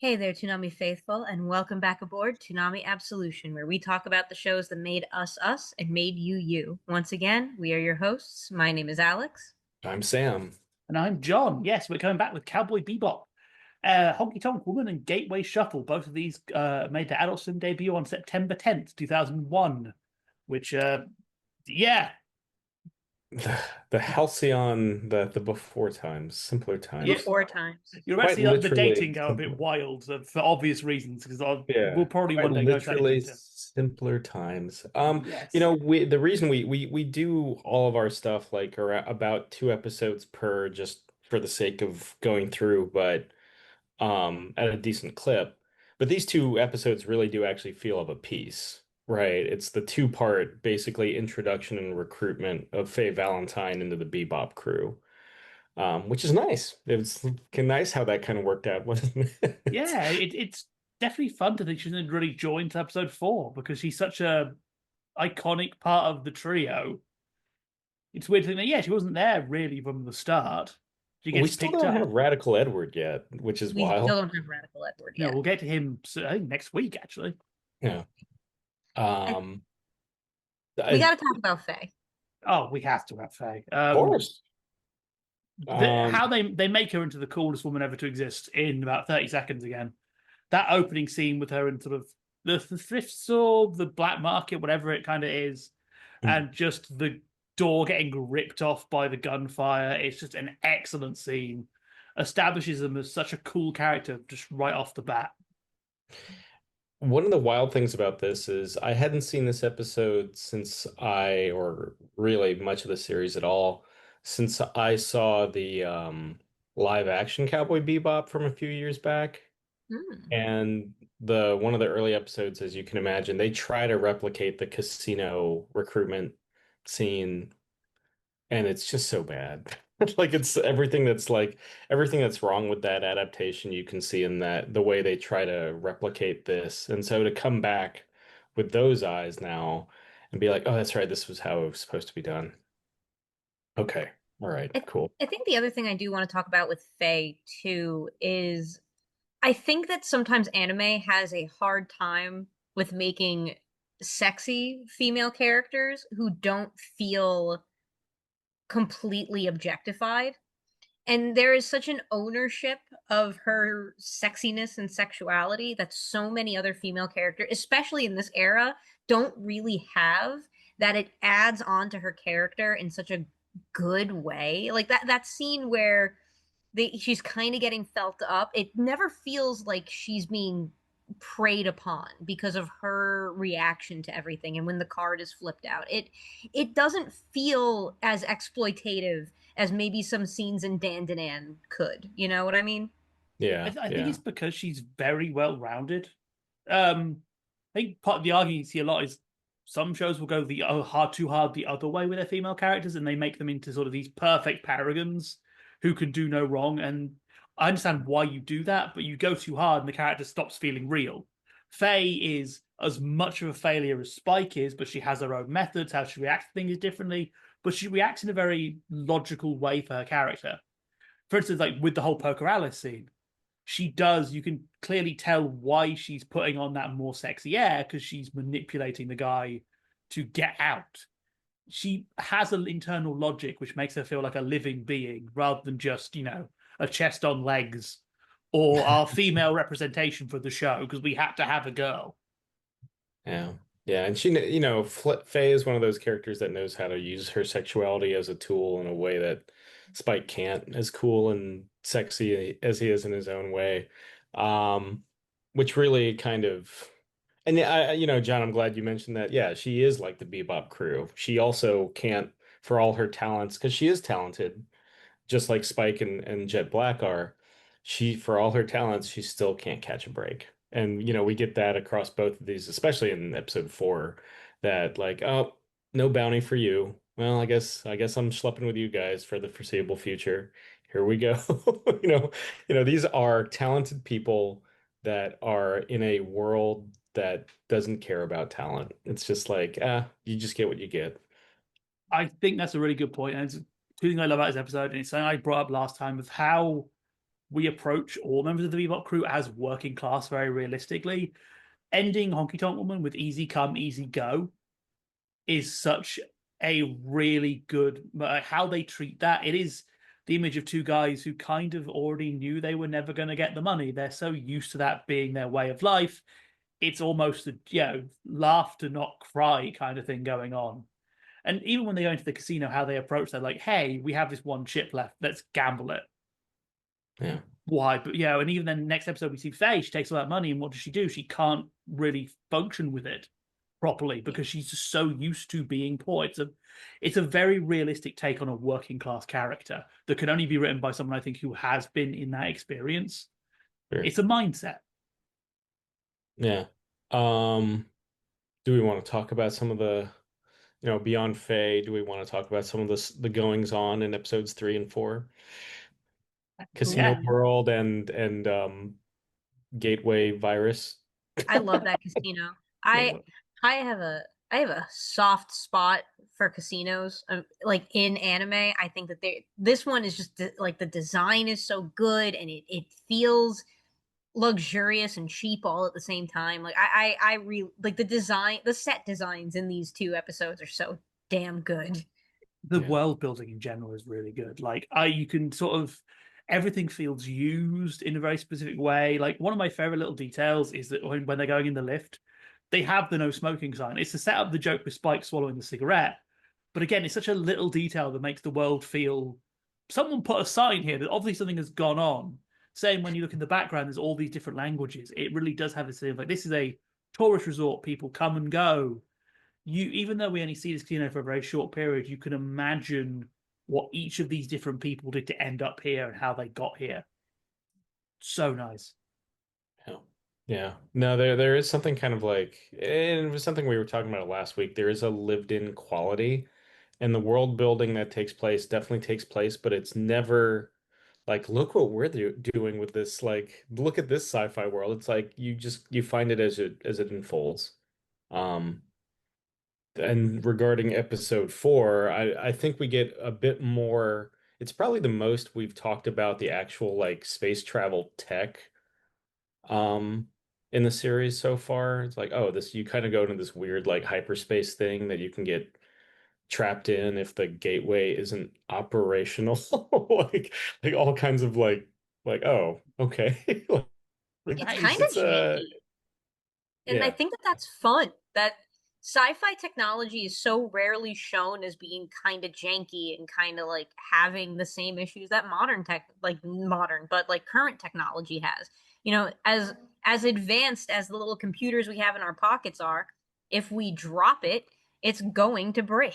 Hey there, Toonami faithful, and welcome back aboard Toonami Absolution, where we talk about the shows that made us us and made you you. Once again, we are your hosts. My name is Alex. I'm Sam. And I'm John. Yes, we're coming back with Cowboy Bebop, Honky Tonk Woman, and Gateway Shuffle. Both of these made their Adult Swim debut on September 10th, 2001. Which, yeah, The halcyon, the before times, simpler yeah, times. Before times. you're Quite actually the dating literally go a bit simpler. wild for obvious reasons because we'll Yeah, probably quite one day go to that in literally detail. simpler times. Yes. The reason we do all of our stuff like about 2 episodes per, just for the sake of going through, but at a decent clip. But these 2 episodes really do actually feel of a piece, right? It's the two-part basically introduction and recruitment of Faye Valentine into the Bebop crew, which is nice. It's nice how that kind of worked out, wasn't it? Yeah, it's definitely fun to think she didn't really join to episode 4 because she's such a iconic part of the trio. It's weird to think that, yeah, she wasn't there really from the start. She We gets still picked don't have up. Radical Edward yet, which is We still wild. don't have Radical Edward No, yet. we'll get to him, I think, next week, actually. Yeah. And Um, we of got to talk about Faye. Oh, we have to have Faye. course. How Um, they make her into the coolest woman ever to exist in about 30 seconds again. That opening scene with her in sort of the thrift store, the black market, whatever it kind of is, and just the door getting ripped off by the gunfire. It's just an excellent scene. Establishes them as such a cool character just right off the bat. One of the wild things about this is I hadn't seen this episode or really much of the series at all, since I saw the live action Cowboy Bebop from a few years back. Hmm. And the one of the early episodes, as you can imagine, they try to replicate the casino recruitment scene, and it's just so bad. Like it's everything that's wrong with that adaptation you can see in that the way they try to replicate this. And so to come back with those eyes now and be like, oh, that's right, this was how it was supposed to be done. Okay. All right, I, cool. I think the other thing I do want to talk about with Faye too is I think that sometimes anime has a hard time with making sexy female characters who don't feel completely objectified. And there is such an ownership of her sexiness and sexuality that so many other female characters, especially in this era, don't really have, that it adds on to her character in such a good way. Like that scene where she's kind of getting felt up. It never feels like she's being preyed upon because of her reaction to everything. And when the card is flipped out, it doesn't feel as exploitative as maybe some scenes in Dandanan could. You know what I mean? Yeah, I think yeah. it's because she's very well rounded. I think part of the argument you see a lot is some shows will go the hard too hard the other way with their female characters, and they make them into sort of these perfect paragons who can do no wrong. And I understand why you do that, but you go too hard and the character stops feeling real. Faye is as much of a failure as Spike is, but she has her own methods, how she reacts to things differently, but she reacts in a very logical way for her character. For instance, like with the whole Poker Alice scene, you can clearly tell why she's putting on that more sexy air because she's manipulating the guy to get out. She has an internal logic which makes her feel like a living being rather than just, a chest on legs or our female representation for the show because we had to have a girl. Yeah. Yeah, and Faye is one of those characters that knows how to use her sexuality as a tool in a way that Spike can't, as cool and sexy as he is in his own way. Um, which really kind of, and John, I'm glad you mentioned that. Yeah, she is like the Bebop crew. She also can't, for all her talents, because she is talented, just like Spike and Jet Black are, for all her talents, she still can't catch a break. And, we get that across both of these, especially in episode 4, that like, oh, no bounty for you. Well, I guess I'm schlepping with you guys for the foreseeable future. Here we go. You know, these are talented people that are in a world that doesn't care about talent. It's just like, you just get what you get. I think that's a really good point. And it's two things I love about this episode, and it's something I brought up last time of how we approach all members of the Bebop crew as working class very realistically. Ending Honky Tonk Woman with easy come, easy go is such a really good how they treat that. It is the image of two guys who kind of already knew they were never going to get the money. They're so used to that being their way of life. It's almost a laugh to not cry kind of thing going on. And even when they go into the casino, how they approach, they're like, "Hey, we have this one chip left. Let's gamble it." Yeah. Why? But and even then, next episode we see Faye. She takes all that money, and what does she do? She can't really function with it properly because she's just so used to being poor. It's a very realistic take on a working class character that can only be written by someone I think who has been in that experience. Sure. It's a mindset. Yeah. Do we want to talk about some of the, beyond Faye, do we want to talk about some of the goings on in episodes 3 and 4? Casino Yeah. World and Gateway Virus. I love that casino. I I have a soft spot for casinos. Like in anime, I think that this one is just like the design is so good and it feels luxurious and cheap all at the same time. Like I really like the set designs in these two episodes are so damn good. The world building in general is really good. Like you can sort of everything feels used in a very specific way. Like one of my favorite little details is that when they're going in the lift, they have the no smoking sign. It's to set up the joke with Spike swallowing the cigarette. But again, it's such a little detail that makes the world feel someone put a sign here that obviously something has gone on. Same when you look in the background, there's all these different languages. It really does have this thing of like this is a tourist resort, people come and go. Even though we only see this casino for a very short period, you can imagine what each of these different people did to end up here and how they got here. So nice. Yeah. No, there is something kind of like, and it was something we were talking about last week. There is a lived-in quality, and the world building that takes place definitely takes place, but it's never like, look what we're doing with this. Like, look at this sci-fi world. It's like you find it as it unfolds. Um, and regarding episode 4, I think we get a bit more. It's probably the most we've talked about the actual like space travel tech um in the series so far. It's like, oh, this you kind of go into this weird like hyperspace thing that you can get trapped in if the gateway isn't operational. Like all kinds of like oh, okay. Like It's That kind is of it's janky. And I yeah. think that that's fun. That sci-fi technology is so rarely shown as being kind of janky and kind of like having the same issues that but like current technology has. As advanced as the little computers we have in our pockets are, if we drop it, it's going to break.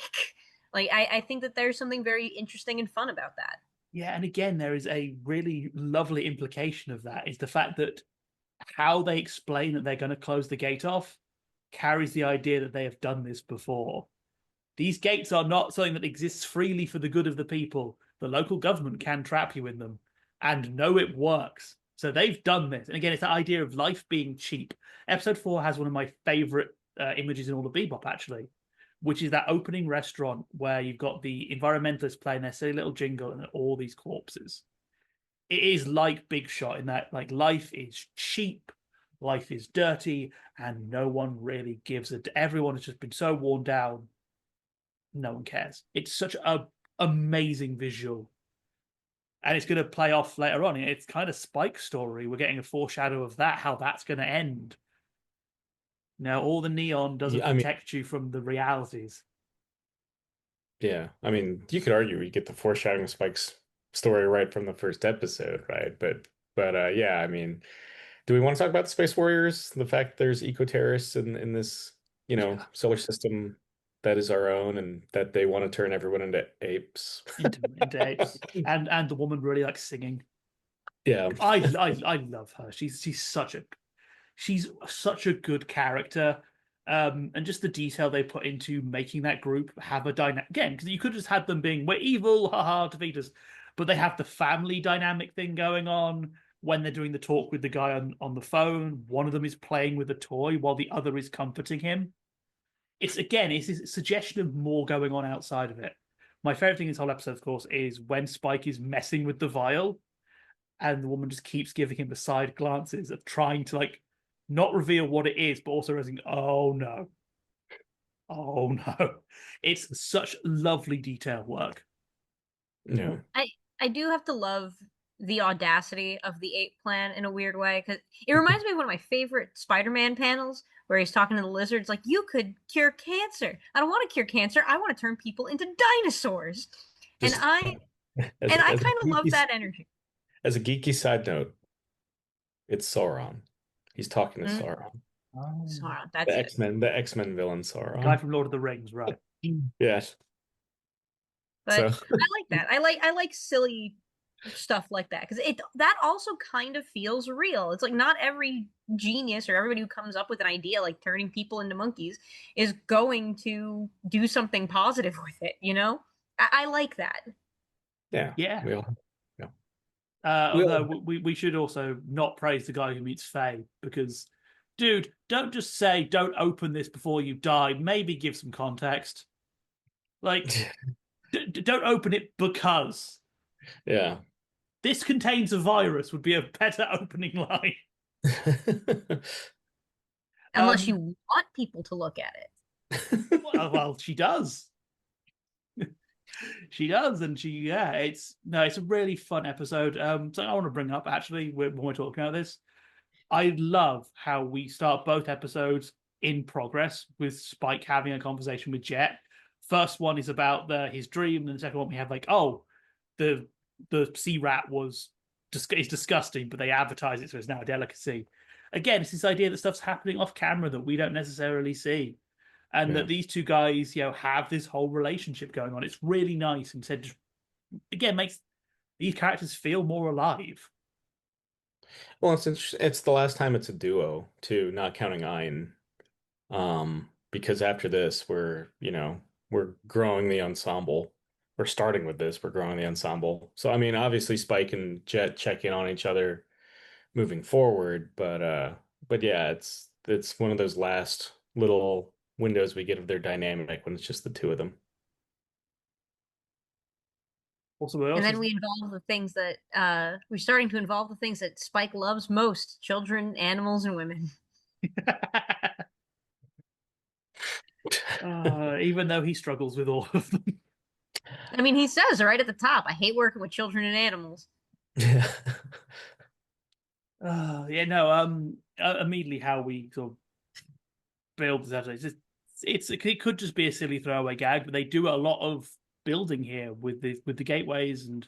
Like I think that there's something very interesting and fun about that. Yeah, and again, there is a really lovely implication of that is the fact that how they explain that they're going to close the gate off carries the idea that they have done this before. These gates are not something that exists freely for the good of the people. The local government can trap you in them and know it works. So they've done this. And again, it's that idea of life being cheap. Episode 4 has one of my favorite images in all of Bebop, actually, which is that opening restaurant where you've got the environmentalists playing their silly little jingle and all these corpses. It is like Big Shot in that like life is cheap, life is dirty, and no one really gives it. Everyone has just been so worn down, no one cares. It's such a amazing visual, and it's going to play off later on. It's kind of Spike's story. We're getting a foreshadow of that, how that's going to end. Now, all the neon doesn't Yeah, I mean, protect you from the realities. yeah. I mean, you could argue we get the foreshadowing of Spike's story right from the first episode, right? But yeah, I mean, do we want to talk about the Space Warriors? The fact there's eco-terrorists in this, Yeah, solar system that is our own and that they want to turn everyone into apes. into apes, and the woman really likes singing. Yeah. I love her. She's such a good character. And just the detail they put into making that group have a dynamic again, because you could have just had them being we're evil, haha, defeat us, but they have the family dynamic thing going on when they're doing the talk with the guy on the phone. One of them is playing with a toy while the other is comforting him. It's a suggestion of more going on outside of it. My favorite thing in this whole episode, of course, is when Spike is messing with the vial and the woman just keeps giving him the side glances of trying to like not reveal what it is, but also realizing, oh no. Oh no. It's such lovely detail work. Yeah. I do have to love the audacity of the ape plan in a weird way, because it reminds me of one of my favorite Spider-Man panels where he's talking to the lizards like, you could cure cancer. I don't want to cure cancer. I want to turn people into dinosaurs. And Just I as and I as a kind of love geeky, that energy. as a geeky side note, it's Sauron. He's talking to Mm, Sauron. Oh. Sauron, that's it. The X-Men villain The guy Sauron. from Lord of the Rings, right? Yes. But So I like that. I like silly stuff like that, because it that also kind of feels real. It's like not every genius or everybody who comes up with an idea like turning people into monkeys is going to do something positive with it, you know? I like that. yeah, Yeah. we all yeah. We Although all we should also not praise the guy who meets Faye, because, dude, don't just say don't open this before you die. Maybe give some context. Like, don't open it because yeah. this contains a virus would be a better opening line. Unless you Um, want people to look at it. well, she does. She does, and it's a really fun episode. Something I want to bring up actually when we're talking about this. I love how we start both episodes in progress with Spike having a conversation with Jet. First one is about his dream, and the second one we have like, oh, the sea rat is disgusting, but they advertise it so it's now a delicacy. Again, it's this idea that stuff's happening off camera that we don't necessarily see, and Yeah. that these two guys, have this whole relationship going on. It's really nice, and said, again, makes these characters feel more alive. Well, it's the last time it's a duo too, not counting Ein. Because after this, we're growing the ensemble. We're starting with this, we're growing the ensemble. So I mean, obviously Spike and Jet check in on each other moving forward, but yeah, it's one of those last little windows we get of their dynamic when it's just the two of them. Also, what And else then is we involve the things that we're starting to involve the things that Spike loves most: children, animals, and women. even though he struggles with all of them. I mean, he says right at the top, I hate working with children and animals. Yeah. Yeah, no. Immediately how we sort of build this episode. It could just be a silly throwaway gag, but they do a lot of building here with the gateways, and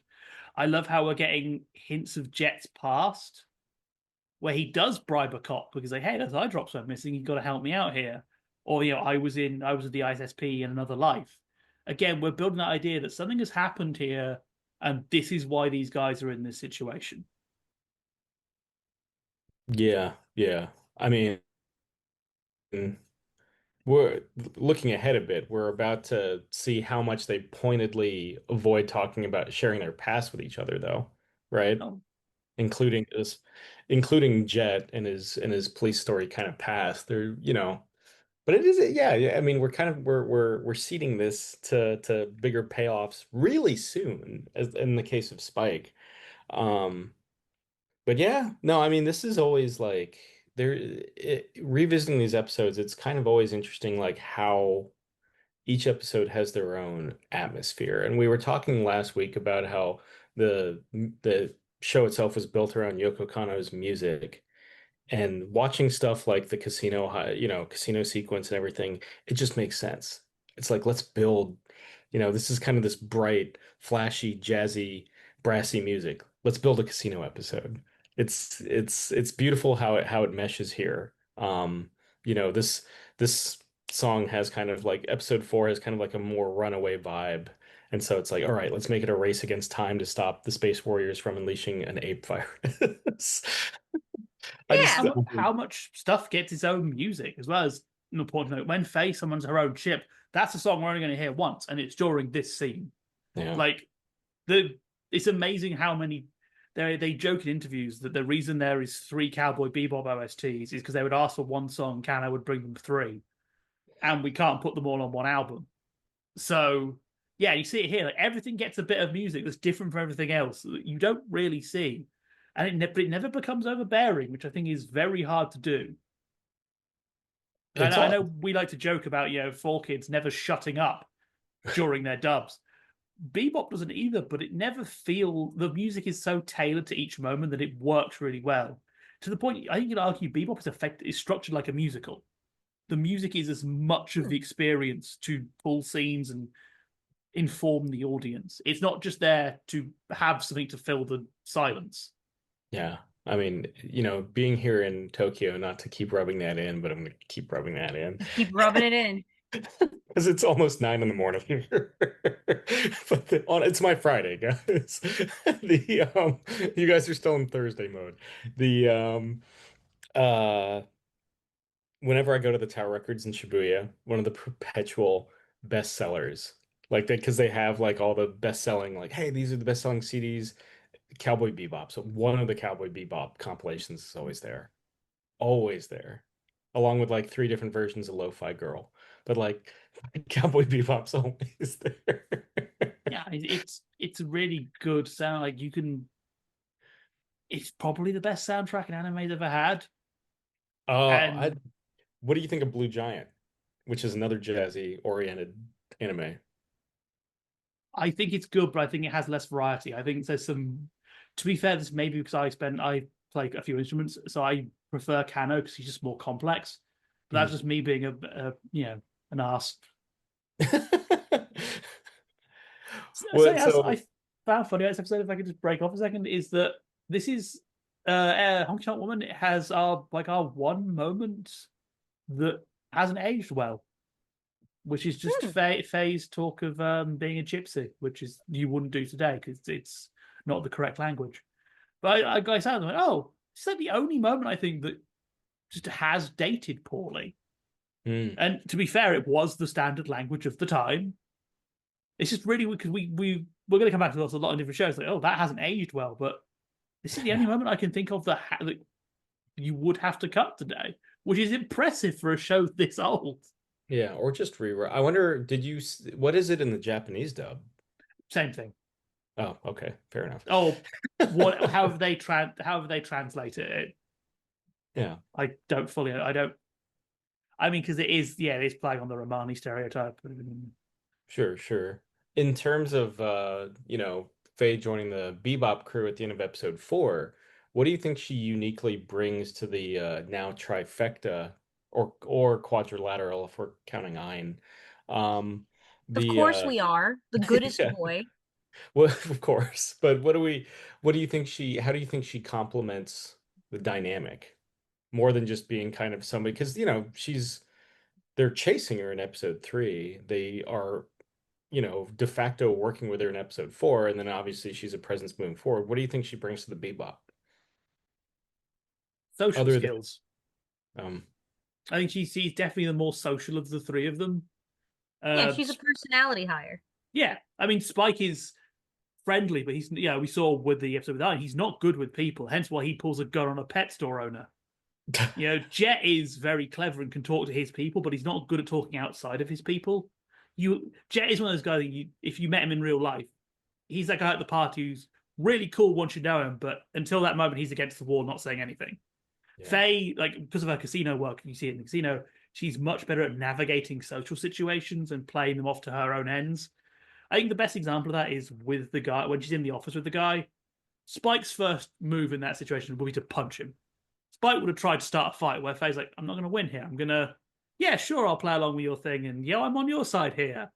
I love how we're getting hints of Jet's past, where he does bribe a cop because like, hey, those eye drops went missing. You got to help me out here, or I was with the ISSP in another life. Again, we're building that idea that something has happened here, and this is why these guys are in this situation. Yeah, yeah. I mean, we're looking ahead a bit. We're about to see how much they pointedly avoid talking about sharing their past with each other, though, right? Oh, Including this, including Jet and his police story kind of past. But it is, yeah, yeah. I mean, we're seeding this to bigger payoffs really soon, as in the case of Spike. Um, but yeah, no, I mean, this is always like revisiting these episodes, it's kind of always interesting, like how each episode has their own atmosphere. And we were talking last week about how the show itself was built around Yoko Kanno's music. And watching stuff like the casino, casino sequence and everything, it just makes sense. It's like, let's build, this is kind of this bright, flashy, jazzy, brassy music. Let's build a casino episode. It's beautiful how it meshes here. This song has kind of like episode 4 has kind of like a more runaway vibe. And so it's like, all right, let's make it a race against time to stop the Space Warriors from unleashing an ape virus. I and just, Yeah, how much stuff gets its own music as well. As an important note, when Faye summons her own ship, that's a song we're only going to hear once, and it's during this scene. yeah. Like it's amazing how many they joke in interviews that the reason there is 3 Cowboy Bebop OSTs is because they would ask for one song, Canna would bring them 3, and we can't put them all on one album. So yeah, you see it here. Like everything gets a bit of music that's different from everything else that you don't really see. and but it never becomes overbearing, which I think is very hard to do. I know we like to joke about 4Kids never shutting up during their dubs. Bebop doesn't either, but it never the music is so tailored to each moment that it works really well. To the point, I think you'd argue Bebop is structured like a musical. The music is as much of the experience to pull scenes and inform the audience. It's not just there to have something to fill the silence. Yeah. I mean, being here in Tokyo, not to keep rubbing that in, but I'm going to keep rubbing that in. Keep rubbing it in. Because it's almost 9 in the morning here. But it's my Friday, guys. You guys are still in Thursday mode. Whenever I go to the Tower Records in Shibuya, one of the perpetual bestsellers, like that, because they have like all the best-selling, like, hey, these are the best-selling CDs, Cowboy Bebop. So one of the Cowboy Bebop compilations is always there, along with like 3 different versions of Lo-Fi Girl. But like Cowboy Bebop's always there. Yeah, it's a really good sound. Like it's probably the best soundtrack an anime's ever had. What do you think of Blue Giant, which is another jazzy oriented anime? I think it's good, but I think it has less variety. I think there's some. To be fair, this maybe because I play a few instruments, so I prefer Kano because he's just more complex. But that's just me being an ass. I found funny this episode, if I could just break off a second, is that this is Honky Tonk Woman. It has our one moment that hasn't aged well, which is just Faye's talk of being a gypsy, which is you wouldn't do today because it's not the correct language. But I sat and went, oh, is that the only moment I think that just has dated poorly? And to be fair, it was the standard language of the time. It's just really because we're going to come back to this a lot of different shows. Like, oh, that hasn't aged well, but this is the only moment I can think of that you would have to cut today, which is impressive for a show this old. Yeah, or just rewrite. I wonder, what is it in the Japanese dub? Same thing. Oh, okay, fair enough. Oh, how have they translated it? Yeah, I mean, because it is playing on the Romani stereotype. Sure. In terms of Faye joining the Bebop crew at the end of episode 4, what do you think she uniquely brings to the now trifecta or quadrilateral if we're counting Ein? Of course we are the goodest boy. Well, of course, but how do you think she complements the dynamic more than just being kind of somebody? Because they're chasing her in episode 3. They are de facto working with her in episode 4, and then obviously she's a presence moving forward. What do you think she brings to the Bebop? Social skills. I think she's definitely the more social of the 3 of them. She's a personality hire. Yeah, I mean, Spike is friendly, but we saw with the episode with Iron, he's not good with people, hence why he pulls a gun on a pet store owner. Jet is very clever and can talk to his people, but he's not good at talking outside of his people. Jet is one of those guys that if you met him in real life, he's that guy at the party who's really cool once you know him, but until that moment, he's against the wall, not saying anything. Yeah. Faye, because of her casino work, you see it in the casino, she's much better at navigating social situations and playing them off to her own ends. I think the best example of that is with the guy, when she's in the office with the guy. Spike's first move in that situation would be to punch him. Spike would have tried to start a fight where Faye's like, I'm not going to win here. I'm going to, yeah, sure, I'll play along with your thing, and I'm on your side here.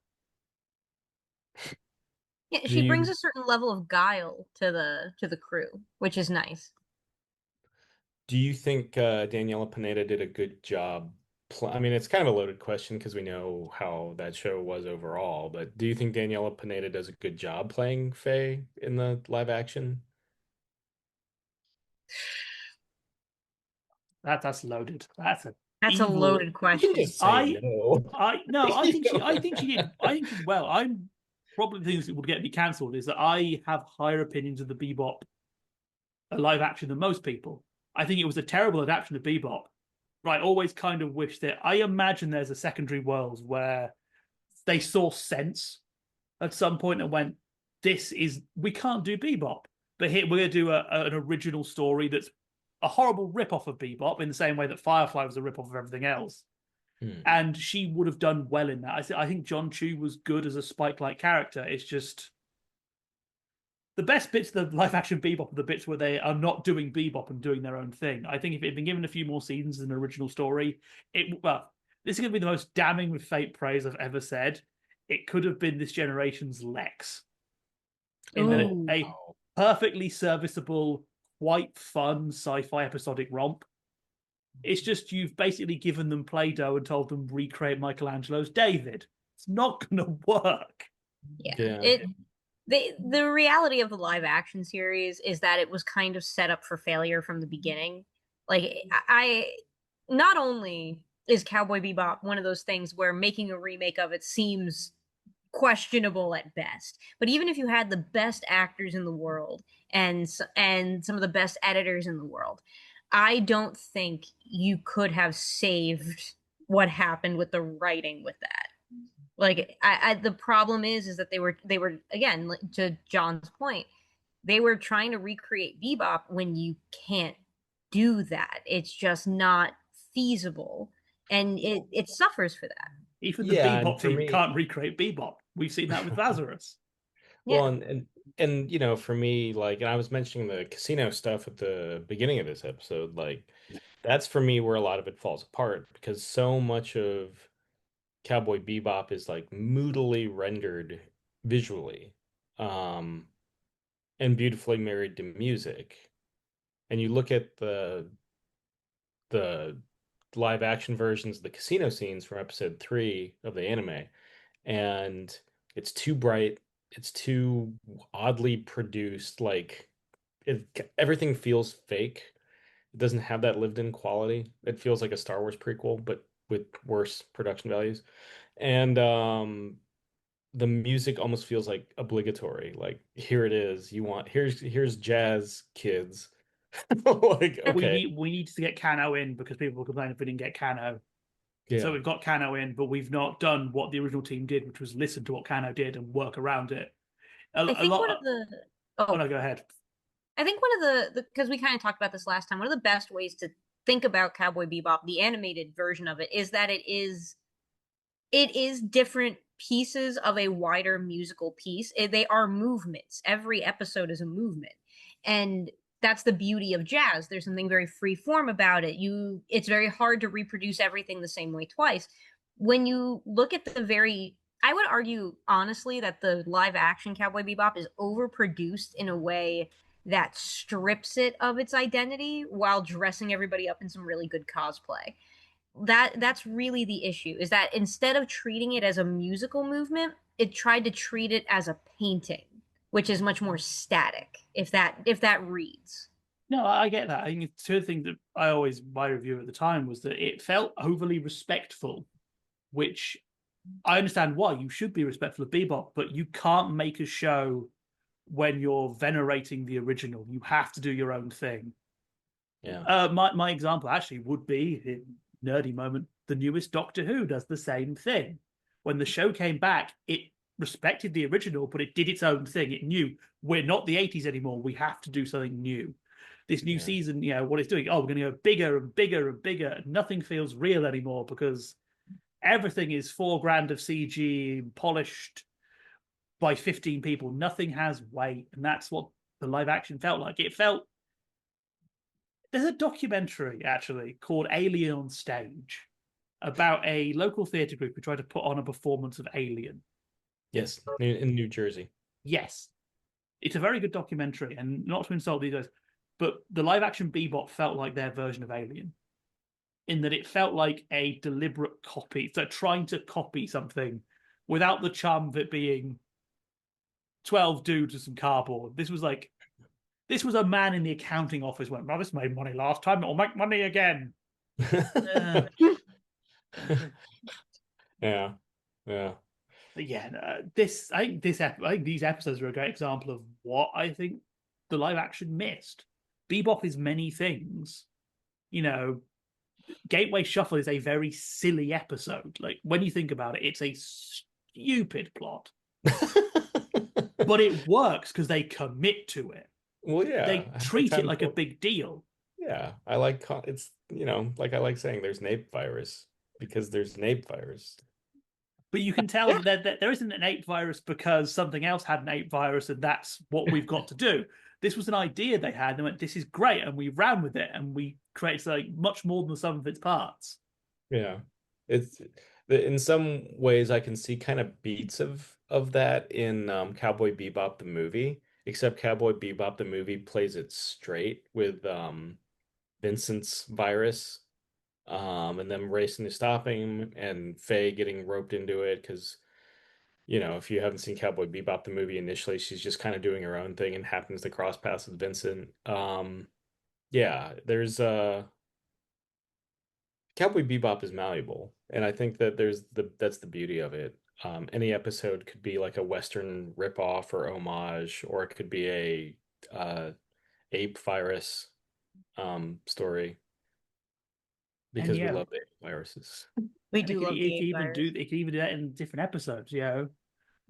Yeah, she brings a certain level of guile to the crew, which is nice. Do you think Daniela Pineda did a good job? I mean, it's kind of a loaded question because we know how that show was overall, but do you think Daniela Pineda does a good job playing Faye in the live action? That's loaded. That's a loaded question. I think she did. I think she did well. I'm probably the things that would get me cancelled is that I have higher opinions of the Bebop live action than most people. I think it was a terrible adaptation of Bebop. But I always kind of wish that I imagine there's a secondary world where they saw sense at some point and went, we can't do Bebop. But here we're going to do an original story that's a horrible rip-off of Bebop in the same way that Firefly was a rip-off of everything else. And she would have done well in that. I think John Chu was good as a Spike-like character. It's just the best bits of the live-action Bebop are the bits where they are not doing Bebop and doing their own thing. I think if it had been given a few more seasons as an original story, this is going to be the most damning with fate praise I've ever said. It could have been this generation's Lex. In that a perfectly serviceable, quite fun sci-fi episodic romp. It's just you've basically given them Play-Doh and told them recreate Michelangelo's David. It's not going to work. Yeah. The reality of the live action series is that it was kind of set up for failure from the beginning. Like I not only is Cowboy Bebop one of those things where making a remake of it seems questionable at best, but even if you had the best actors in the world and some of the best editors in the world, I don't think you could have saved what happened with the writing with that. Like, the problem is that they were again, to John's point, they were trying to recreate Bebop when you can't do that. It's just not feasible, and it suffers for that. Even the Bebop team can't recreate Bebop. We've seen that with Lazarus. Well, and you know, for me, like, and I was mentioning the casino stuff at the beginning of this episode, like, that's for me where a lot of it falls apart, because so much of Cowboy Bebop is like moodily rendered visually, and beautifully married to music. And you look at the live action versions of the casino scenes from episode 3 of the anime, and it's too bright, it's too oddly produced, like everything feels fake. It doesn't have that lived in quality. It feels like a Star Wars prequel, but with worse production values. And the music almost feels like obligatory. Like, here it is. Here's jazz, kids. Like, okay. We need to get Kano in because people will complain if we didn't get Kano. Yeah. So we've got Kano in, but we've not done what the original team did, which was listen to what Kano did and work around it. I think one of the... Oh, no, go ahead. I think one of the because we kind of talked about this last time, one of the best ways to think about Cowboy Bebop, the animated version of it, is that it is different pieces of a wider musical piece. They are movements. Every episode is a movement. And that's the beauty of jazz. There's something very free form about it. It's very hard to reproduce everything the same way twice. When you look at I would argue honestly that the live action Cowboy Bebop is overproduced in a way that strips it of its identity while dressing everybody up in some really good cosplay. That's really the issue, is that instead of treating it as a musical movement, it tried to treat it as a painting, which is much more static, if that reads. No, I get that. I think it's two things that my review at the time was that it felt overly respectful, which I understand why you should be respectful of Bebop, but you can't make a show when you're venerating the original. You have to do your own thing. Yeah. My example actually would be, nerdy moment, the newest Doctor Who does the same thing. When the show came back, it respected the original, but it did its own thing. It knew we're not the 80s anymore. We have to do something new. This new season, what it's doing, we're going to go bigger and bigger and bigger. Nothing feels real anymore because everything is $4,000 of CG polished by 15 people. Nothing has weight. And that's what the live action felt like. There's a documentary actually called Alien on Stage about a local theatre group who tried to put on a performance of Alien. Yes, in New Jersey. Yes. It's a very good documentary, and not to insult these guys, but the live action Bebop felt like their version of Alien, in that it felt like a deliberate copy. So trying to copy something without the charm of it being 12 dudes with some cardboard. This was a man in the accounting office went, well, this made money last time, it'll make money again. Yeah. But yeah, I think these episodes are a great example of what I think the live action missed. Bebop is many things. Gateway Shuffle is a very silly episode. Like, when you think about it, it's a stupid plot. But it works because they commit to it. Well, yeah. They How many treat it times? like a big deal. Yeah, I like it's like I like saying there's an ape virus because there's an ape virus. But you can tell that there isn't an ape virus because something else had an ape virus, and that's what we've got to do. This was an idea they had. They went, "This is great," and we ran with it, and we created like much more than the sum of its parts. Yeah, it's in some ways I can see kind of beats of that in Cowboy Bebop the movie, except Cowboy Bebop the movie plays it straight with Vincent's virus, and them racing to stop him, and Faye getting roped into it because if you haven't seen Cowboy Bebop the movie initially, she's just kind of doing her own thing and happens to cross paths with Vincent. Yeah, there's Cowboy Bebop is malleable, and I think that that's the beauty of it. Any episode could be like a Western ripoff or homage, or it could be a Ape Virus story And because we love ape viruses. We and do love the Ape virus. it can even do that in different episodes.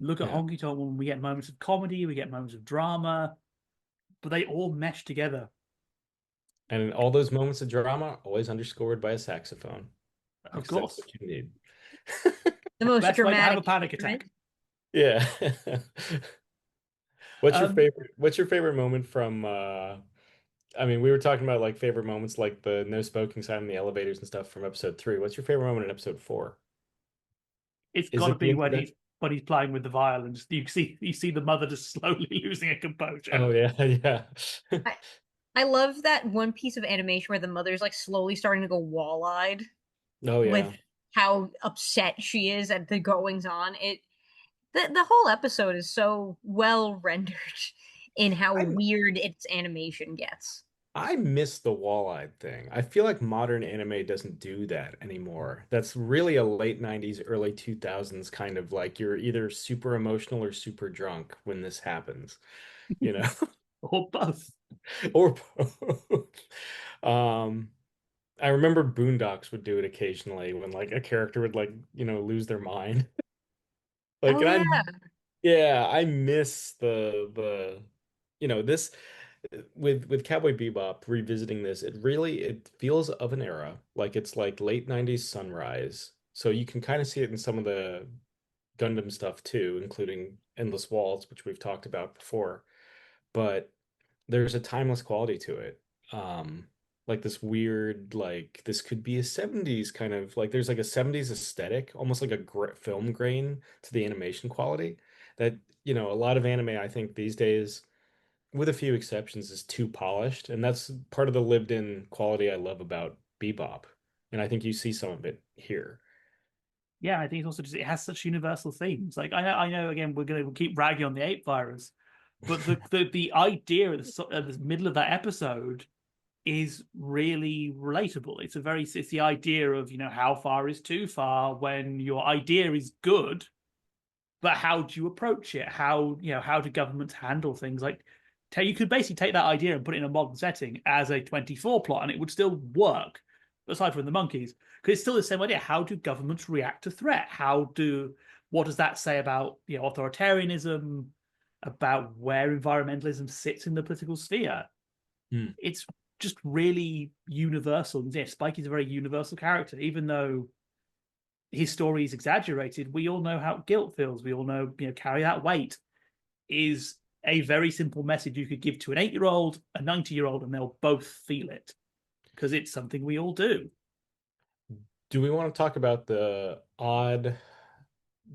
Look at Yeah, Honky Tonk when we get moments of comedy, we get moments of drama, but they all mesh together. and all those moments of drama always underscored by a saxophone Of because that's course, what you need. The most best way to have a dramatic panic instrument. attack. Yeah. What's your Um, favorite moment from I mean, we were talking about like favorite moments like the no smoking sign in the elevators and stuff from episode 3. What's your favorite moment in episode 4? it's Is got to it the be when introduction? he's playing with the violin. You see the mother just slowly losing her composure. Oh yeah, yeah. I, I love that one piece of animation where the mother's like slowly starting to go wall-eyed Oh with yeah. how upset she is at the goings on. The whole episode is so well rendered in how I weird its animation gets. I miss the wall-eyed thing. I feel like modern anime doesn't do that anymore. That's really a late 90s, early 2000s kind of like you're either super emotional or super drunk when this happens, you know? Or both. Or both. Um, I remember Boondocks would do it occasionally when like a character would like, lose their mind. Like, Oh and yeah. yeah, I miss this with Cowboy Bebop revisiting this, it feels of an era. Like it's like late 90s Sunrise. So you can kind of see it in some of the Gundam stuff too, including Endless Waltz, which we've talked about before. But there's a timeless quality to it. Like this weird, like this could be a 70s kind of like there's like a 70s aesthetic, almost like a film grain to the animation quality that, a lot of anime I think these days, with a few exceptions, is too polished. And that's part of the lived-in quality I love about Bebop. And I think you see some of it here. Yeah, I think it's also just it has such universal themes. Like I know again we'll keep ragging on the ape virus, but the idea at the middle of that episode is really relatable. It's the idea of how far is too far when your idea is good, but how do you approach it? How do governments handle things like? You could basically take that idea and put it in a modern setting as a 24 plot, and it would still work. Aside from the monkeys, because it's still the same idea. How do governments react to threat? What does that say about authoritarianism? About where environmentalism sits in the political sphere? Hmm. It's just really universal. Yeah, Spike is a very universal character, even though his story is exaggerated. We all know how guilt feels. We all know, carry that weight is a very simple message you could give to an 8-year-old, a 90-year-old, and they'll both feel it because it's something we all do. Do we want to talk about the odd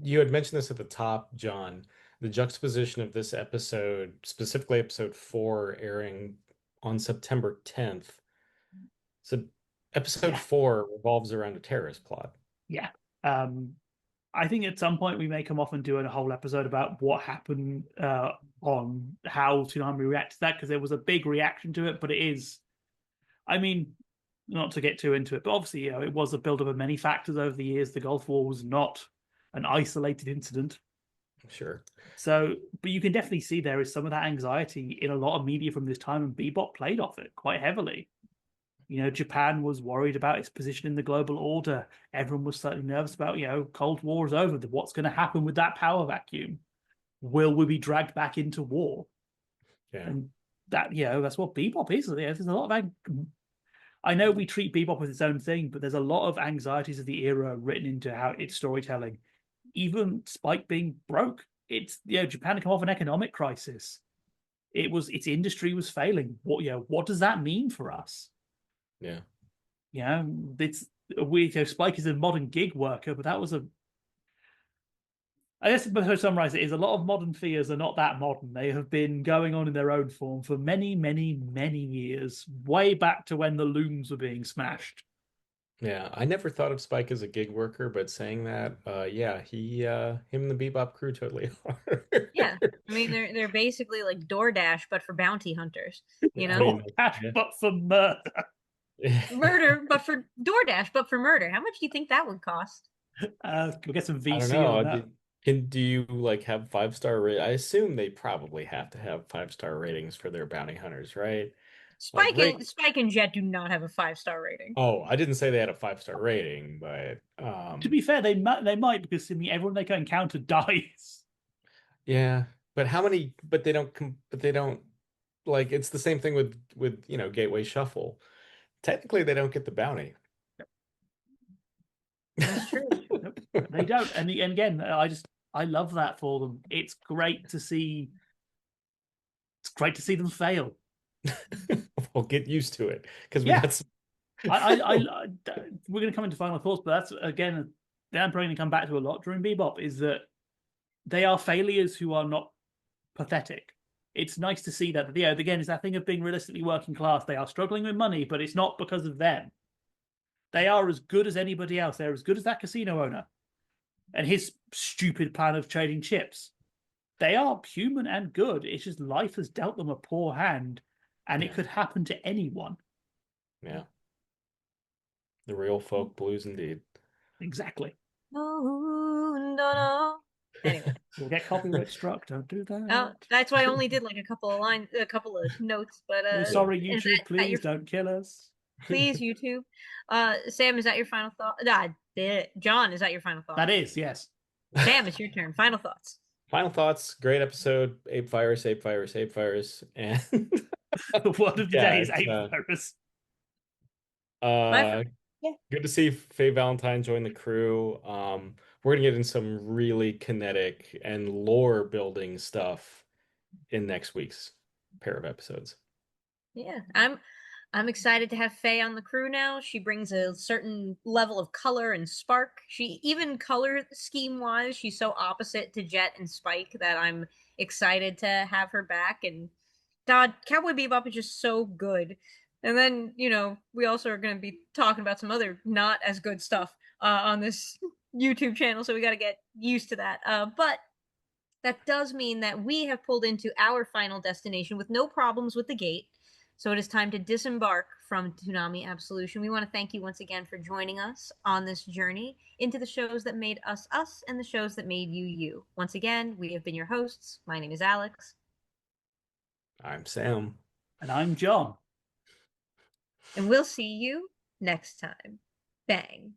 you had mentioned this at the top, John, the juxtaposition of this episode, specifically episode 4, airing on September 10th. So episode Yeah, 4 revolves around a terrorist plot. yeah. I think at some point we may come off and do a whole episode about what happened on how Toonami reacted to that because there was a big reaction to it, but it is, I mean, not to get too into it, but obviously, it was a build-up of many factors over the years. The Gulf War was not an isolated incident. Sure. So, but you can definitely see there is some of that anxiety in a lot of media from this time, and Bebop played off it quite heavily. Japan was worried about its position in the global order. Everyone was slightly nervous about, Cold War is over. What's going to happen with that power vacuum? Will we be dragged back into war? Yeah. And that's what Bebop is. There's a lot of I know we treat Bebop as its own thing, but there's a lot of anxieties of the era written into how its storytelling. Even Spike being broke, Japan had come off an economic crisis. Its industry was failing. What does that mean for us? Yeah. It's weird. Spike is a modern gig worker, but that was I guess to summarize it is a lot of modern fears are not that modern. They have been going on in their own form for many, many, many years, way back to when the looms were being smashed. Yeah, I never thought of Spike as a gig worker, but saying that, yeah, him and the Bebop crew totally are. Yeah, I mean they're basically like DoorDash, but for bounty hunters. You I know, mean, DoorDash, yeah. but for murder. murder, but for DoorDash, but for murder. How much do you think that would cost? We'll get some I don't VC know. on that. Do you like have 5-star rate? I assume they probably have to have 5-star ratings for their bounty hunters, right? Like Spike and Jet do not have a 5-star rating. Oh, I didn't say they had a 5-star rating, but To be fair, they might because everyone they encounter dies. yeah. But how many? But they don't like. It's the same thing with Gateway Shuffle. Technically, they don't get the bounty. That's true. They don't, and again, I love that for them. It's great to see. It's great to see them fail. We'll get used to it because Yeah. got some... We're going to come into final thoughts, but that's again, I'm probably going to come back to a lot during Bebop is that they are failures who are not pathetic. It's nice to see that. Again, is that thing of being realistically working class. They are struggling with money, but it's not because of them. They are as good as anybody else. They're as good as that casino owner and his stupid plan of trading chips. They are human and good. It's just life has dealt them a poor hand, and it could happen to anyone. Yeah. The real folk blues indeed. Exactly. No. Anyway, We'll get copyright struck. Don't do that. oh, that's why I only did like a couple of notes. But We're sorry, is YouTube. that Please don't kill us. please, YouTube. Sam, is that your final thought? John, is that your final thought? That is, yes. Sam, it's your turn. Final thoughts. Final thoughts. Great episode. Ape Virus, Ape Virus, Ape Virus, and The word of the day is Ape Virus. Good to see Faye Valentine join the crew. We're gonna get in some really kinetic and lore building stuff in next week's pair of episodes. Yeah, I'm excited to have Faye on the crew now. She brings a certain level of color and spark. She even color scheme wise, she's so opposite to Jet and Spike that I'm excited to have her back. And God, Cowboy Bebop is just so good. And then, we also are going to be talking about some other not as good stuff on this YouTube channel, so we got to get used to that. But that does mean that we have pulled into our final destination with no problems with the gate. So it is time to disembark from Toonami Absolution. We want to thank you once again for joining us on this journey into the shows that made us us and the shows that made you you. Once again, we have been your hosts. My name is Alyx. I'm Sam. And I'm John. And we'll see you next time. Bang.